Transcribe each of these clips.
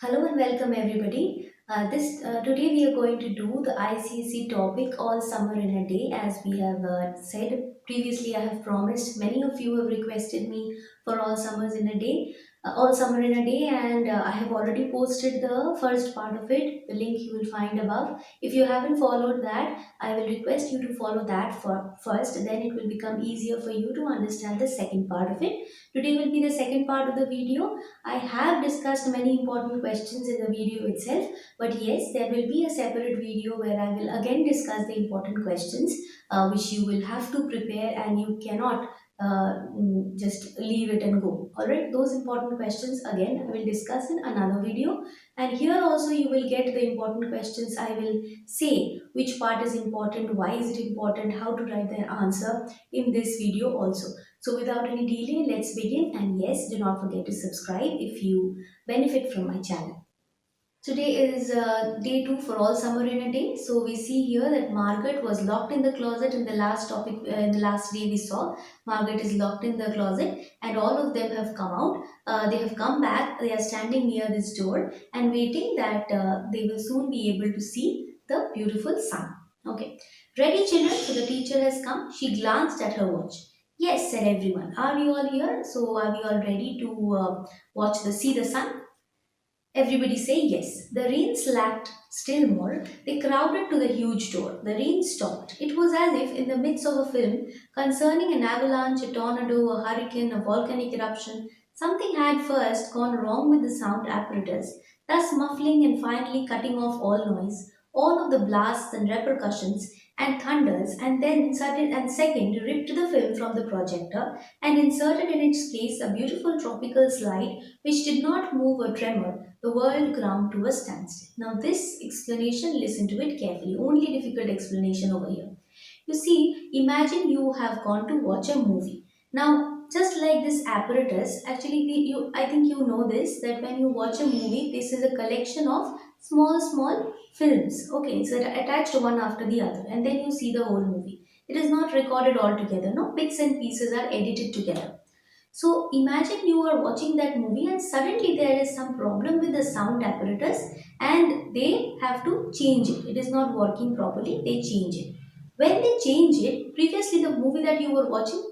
Hello and welcome everybody. This Today we are going to do the ICC topic all summer in a day. As we have said previously, I have promised many of you have requested me for all summers in a day, all summer in a day, and I have already posted the first part of it. The link you will find above. If you haven't followed that, I will request you to follow that first. Then it will become easier for you to understand the second part of it. Today will be the second part of the video. I have discussed many important questions in the video itself, but yes, there will be a separate video where I will again discuss the important questions which you will have to prepare and you cannot just leave it and go. Alright, those important questions again I will discuss in another video, and here also you will get the important questions. I will say which part is important, why is it important, how to write the answer in this video also. So without any delay, let's begin. And yes, do not forget to subscribe if you benefit from my channel. Today is day two for all summer in a day. So we see here that Margaret was locked in the closet in the last topic. In the last day we saw Margaret is locked in the closet, and all of them have come out. They have come back. They are standing near this door and waiting that they will soon be able to see the beautiful sun. Okay, ready, children? So the teacher has come. She glanced at her watch. Yes, said everyone. Are we all here? So are we all ready to watch the see the sun? Everybody say yes. The rain slacked still more. They crowded to the huge door. The rain stopped. It was as if, in the midst of a film concerning an avalanche, a tornado, a hurricane, a volcanic eruption, something had first gone wrong with the sound apparatus, thus muffling and finally cutting off all noise, all of the blasts and repercussions and thunders, and then sudden and second ripped the film from the projector and inserted in its place a beautiful tropical slide which did not move or tremor, the world ground to a standstill. Now, this explanation, listen to it carefully. Only difficult explanation over here. You see, imagine you have gone to watch a movie. Now, just like this apparatus, actually, I think you know this that when you watch a movie, this is a collection of small films. Okay, so attached one after the other, and then you see the whole movie. It is not recorded all together. No, bits and pieces are edited together. So imagine you are watching that movie and suddenly there is some problem with the sound apparatus and they have to change it. It is not working properly, they change it. When they change it, previously the movie that you were watching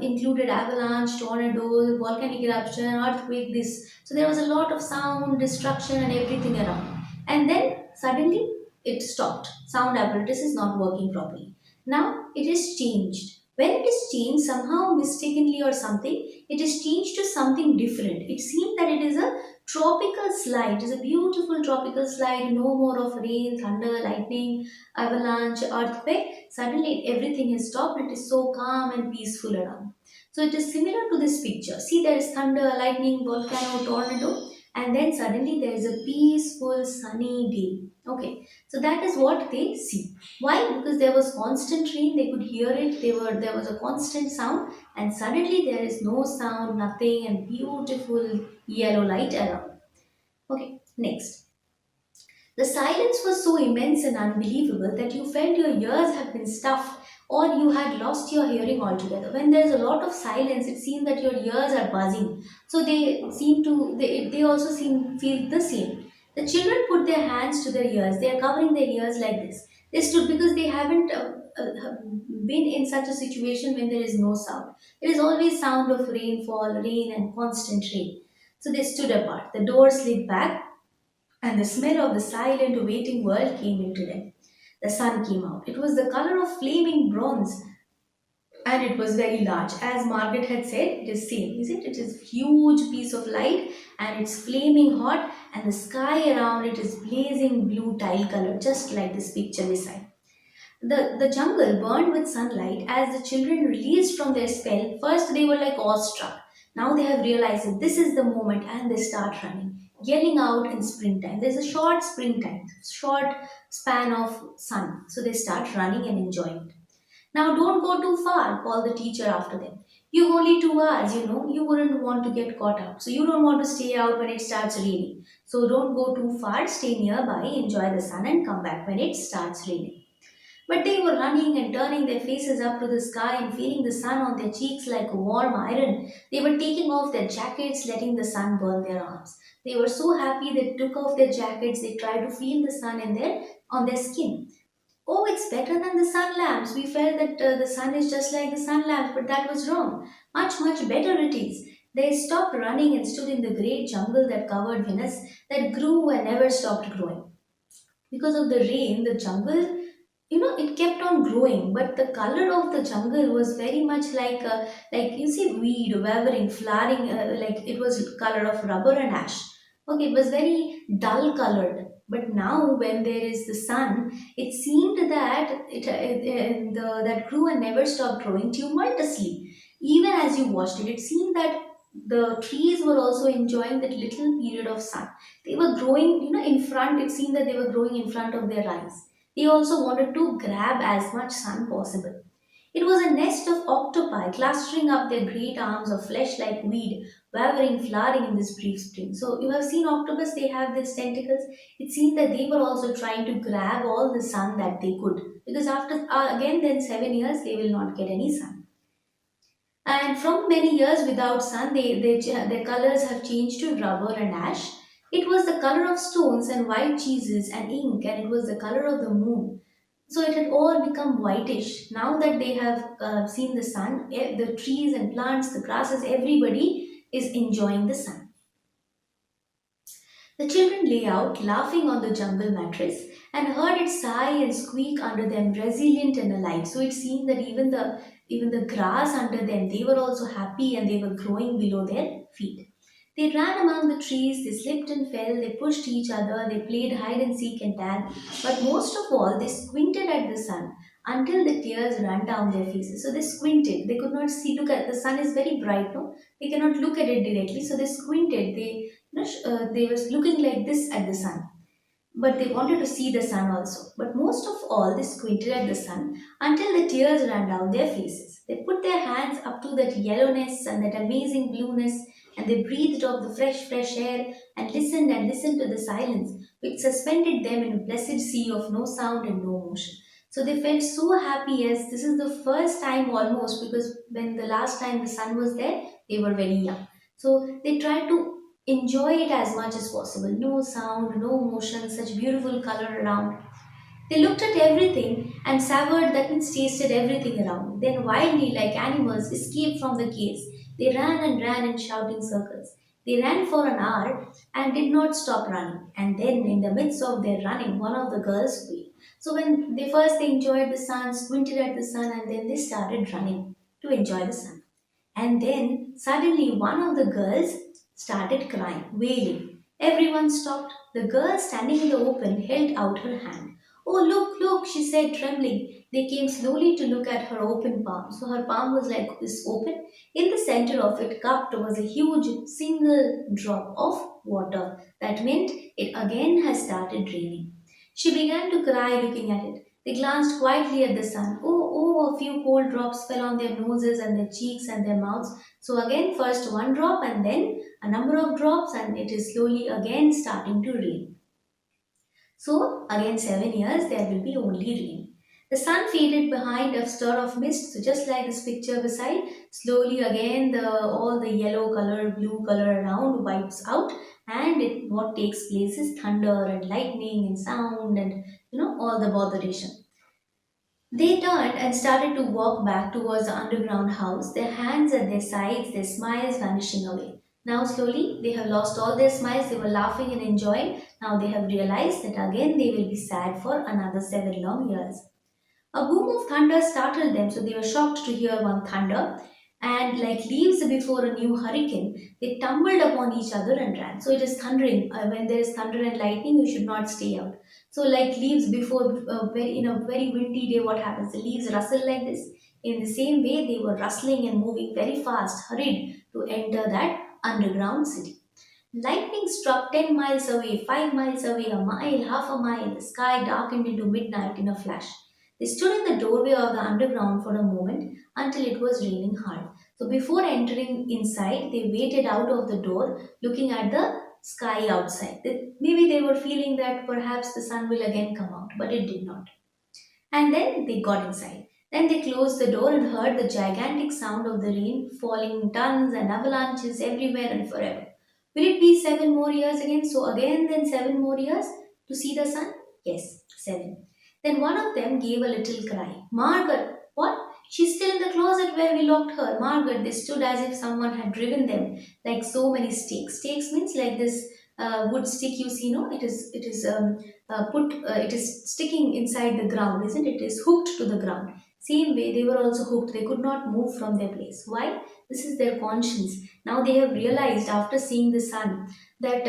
included avalanche, tornado, volcanic eruption, earthquake, this. So there was a lot of sound, destruction, and everything around. And then suddenly it stopped. Sound apparatus is not working properly. Now it is changed. When it is changed somehow mistakenly or something, it is changed to something different. It seems that it is a tropical slide. It is a beautiful tropical slide. No more of rain, thunder, lightning, avalanche, earthquake. Suddenly everything has stopped. It is so calm and peaceful around. So it is similar to this picture. See, there is thunder, lightning, volcano, tornado, and then suddenly there is a peaceful sunny day. Okay, so that is what they see. Why? Because there was constant rain, they could hear it, there was a constant sound, and suddenly there is no sound, nothing, and beautiful yellow light around. Okay, next. The silence was so immense and unbelievable that you felt your ears had been stuffed or you had lost your hearing altogether. When there is a lot of silence, it seems that your ears are buzzing. So they also feel the same. The children put their hands to their ears. They are covering their ears like this. They stood because they haven't been in such a situation when there is no sound. There is always sound of rainfall, rain, and constant rain. So they stood apart. The door slid back and the smell of the silent waiting world came into them. The sun came out. It was the color of flaming bronze and it was very large. As Margaret had said, it is same, is it? It is huge piece of light and it's flaming hot and the sky around it is blazing blue tile color, just like this picture beside. The jungle burned with sunlight as the children released from their spell. First, they were like awestruck. Now they have realized that this is the moment and they start running, yelling out in springtime. There's a short springtime, short span of sun. So they start running and enjoying it. Now don't go too far, called the teacher after them. You've only 2 hours, you wouldn't want to get caught up. So you don't want to stay out when it starts raining. So don't go too far, stay nearby, enjoy the sun, and come back when it starts raining. But they were running and turning their faces up to the sky and feeling the sun on their cheeks like a warm iron. They were taking off their jackets, letting the sun burn their arms. They were so happy they took off their jackets, they tried to feel the sun in their on their skin. Oh, it's better than the sun lamps. We felt that the sun is just like the sun lamps, but that was wrong. Much, much better it is. They stopped running and stood in the great jungle that covered Venus, that grew and never stopped growing. Because of the rain, the jungle, it kept on growing, but the color of the jungle was very much like you see weed wavering, flowering, like it was color of rubber and ash. Okay, it was very dull colored. But now, when there is the sun, it seemed that that grew and never stopped growing tumultuously. Even as you watched it, it seemed that the trees were also enjoying that little period of sun. They were growing, in front. It seemed that they were growing in front of their eyes. They also wanted to grab as much sun possible. It was a nest of octopi clustering up their great arms of flesh like weed, wavering, flowering in this brief spring. So you have seen octopus, they have these tentacles. It seemed that they were also trying to grab all the sun that they could. Because after, again, then 7 years, they will not get any sun. And from many years without sun, their colors have changed to rubber and ash. It was the color of stones and white cheeses and ink, and it was the color of the moon. So it had all become whitish. Now that they have seen the sun, the trees and plants, the grasses, everybody is enjoying the sun. The children lay out, laughing on the jungle mattress, and heard it sigh and squeak under them, resilient and alive. So it seemed that even the grass under them, they were also happy and they were growing below their feet. They ran among the trees, they slipped and fell, they pushed each other, they played hide and seek and tag, but most of all, they squinted at the sun until the tears ran down their faces. So they squinted, they could not see, look at the sun is very bright, no? They cannot look at it directly, so they squinted. They were looking like this at the sun, but they wanted to see the sun also. But most of all, they squinted at the sun until the tears ran down their faces. They put their hands up to that yellowness and that amazing blueness, and they breathed of the fresh, fresh air and listened to the silence which suspended them in a blessed sea of no sound and no motion. So they felt so happy as this is the first time almost, because when the last time the sun was there, they were very young. So they tried to enjoy it as much as possible. No sound, no motion, such beautiful color around. They looked at everything and savored, that means tasted everything around. Then wildly, like animals, escaped from the caves. They ran in shouting circles. They ran for an hour and did not stop running. And then, in the midst of their running, one of the girls quit. So when they enjoyed the sun, squinted at the sun, and then they started running to enjoy the sun. And then suddenly one of the girls started crying, wailing. Everyone stopped. The girl standing in the open held out her hand. Oh, look, look, she said, trembling. They came slowly to look at her open palm. So her palm was like this open. In the center of it, cupped, was a huge single drop of water. That meant it again has started raining. She began to cry looking at it. They glanced quietly at the sun. Oh, oh, a few cold drops fell on their noses and their cheeks and their mouths. So again, first one drop and then a number of drops, and it is slowly again starting to rain. So again, 7 years there will be only rain. The sun faded behind a stir of mist. So just like this picture beside, slowly again the all the yellow color, blue color around wipes out, and what takes place is thunder and lightning and sound and all the botheration. They turned and started to walk back towards the underground house, their hands at their sides, their smiles vanishing away. Now, slowly, they have lost all their smiles. They were laughing and enjoying. Now, they have realized that again they will be sad for another 7 long years. A boom of thunder startled them, so they were shocked to hear one thunder. And like leaves before a new hurricane, they tumbled upon each other and ran. So it is thundering. When there is thunder and lightning, you should not stay out. So like leaves before, in a very windy day, what happens? The leaves rustle like this. In the same way, they were rustling and moving very fast, hurried to enter that underground city. Lightning struck 10 miles away, 5 miles away, a mile, half a mile. The sky darkened into midnight in a flash. They stood in the doorway of the underground for a moment until it was raining hard. So before entering inside, they waited out of the door looking at the sky outside. Maybe they were feeling that perhaps the sun will again come out, but it did not. And then they got inside. Then they closed the door and heard the gigantic sound of the rain falling in tons and avalanches everywhere and forever. Will it be 7 more years again? So again, then 7 more years to see the sun? Yes, seven. Then one of them gave a little cry. Margaret, what? She's still in the closet where we locked her. Margaret, they stood as if someone had driven them like so many stakes. Stakes means like this wood stick you see, no? It is sticking inside the ground, isn't it? It is hooked to the ground. Same way, they were also hooked. They could not move from their place. Why? This is their conscience. Now they have realized after seeing the sun that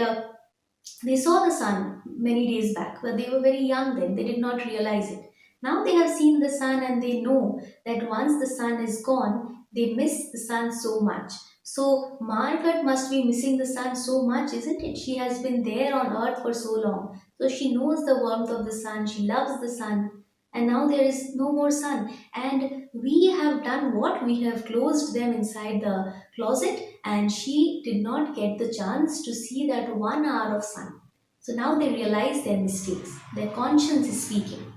they saw the sun many days back, but they were very young then. They did not realize it. Now they have seen the sun and they know that once the sun is gone, they miss the sun so much. So Margaret must be missing the sun so much, isn't it? She has been there on earth for so long. So she knows the warmth of the sun, she loves the sun, and now there is no more sun. And we have done what? We have closed them inside the closet, and she did not get the chance to see that 1 hour of sun. So now they realize their mistakes. Their conscience is speaking.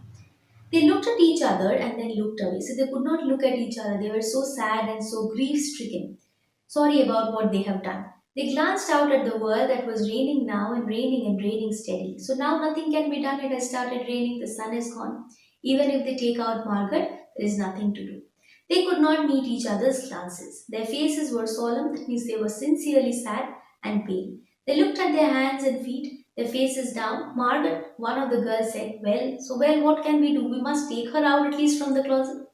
They looked at each other and then looked away. So they could not look at each other. They were so sad and so grief stricken. Sorry about what they have done. They glanced out at the world that was raining now and raining steadily. So now nothing can be done. It has started raining. The sun is gone. Even if they take out Margaret, there is nothing to do. They could not meet each other's glances. Their faces were solemn, that means they were sincerely sad and pale. They looked at their hands and feet, their faces down. Margaret, one of the girls said, well, what can we do? We must take her out at least from the closet.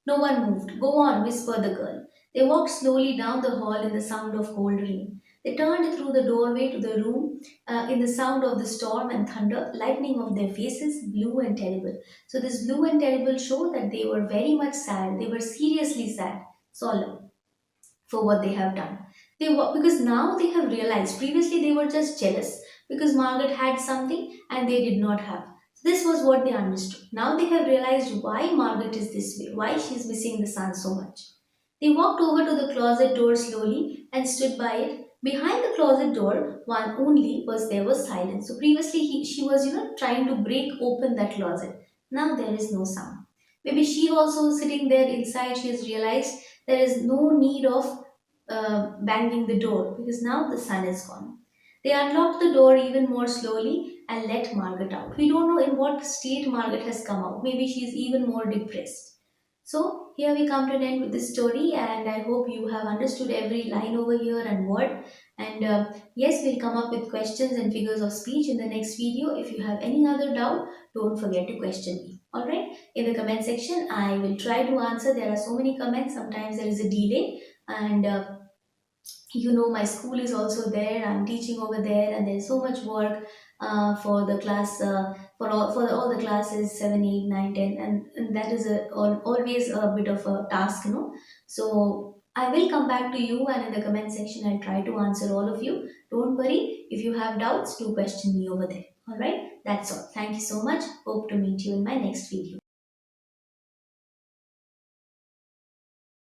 No one moved. Go on, whispered the girl. They walked slowly down the hall in the sound of cold rain. They turned through the doorway to the room in the sound of the storm and thunder, lightning of their faces, blue and terrible. So, this blue and terrible show that they were very much sad. They were seriously sad, solemn for what they have done. They were, because now they have realized. Previously, they were just jealous because Margaret had something and they did not have. This was what they understood. Now they have realized why Margaret is this way, why she is missing the sun so much. They walked over to the closet door slowly and stood by it. Behind the closet door, one only was silence. So previously she was trying to break open that closet. Now there is no sound. Maybe she also sitting there inside. She has realized there is no need of banging the door because now the sun is gone. They unlocked the door even more slowly and let Margaret out. We don't know in what state Margaret has come out. Maybe she is even more depressed. So here we come to an end with this story, and I hope you have understood every line over here and word. And yes, we'll come up with questions and figures of speech in the next video. If you have any other doubt, don't forget to question me. All right, in the comment section, I will try to answer. There are so many comments. Sometimes there is a delay, and my school is also there. I'm teaching over there and there's so much work for the class for all the classes 7, 8, 9, 10, and that is always a bit of a task, so I will come back to you, and in the comment section I'll try to answer all of you. Don't worry, if you have doubts, do question me over there. All right, that's all. Thank you so much. Hope to meet you in my next video.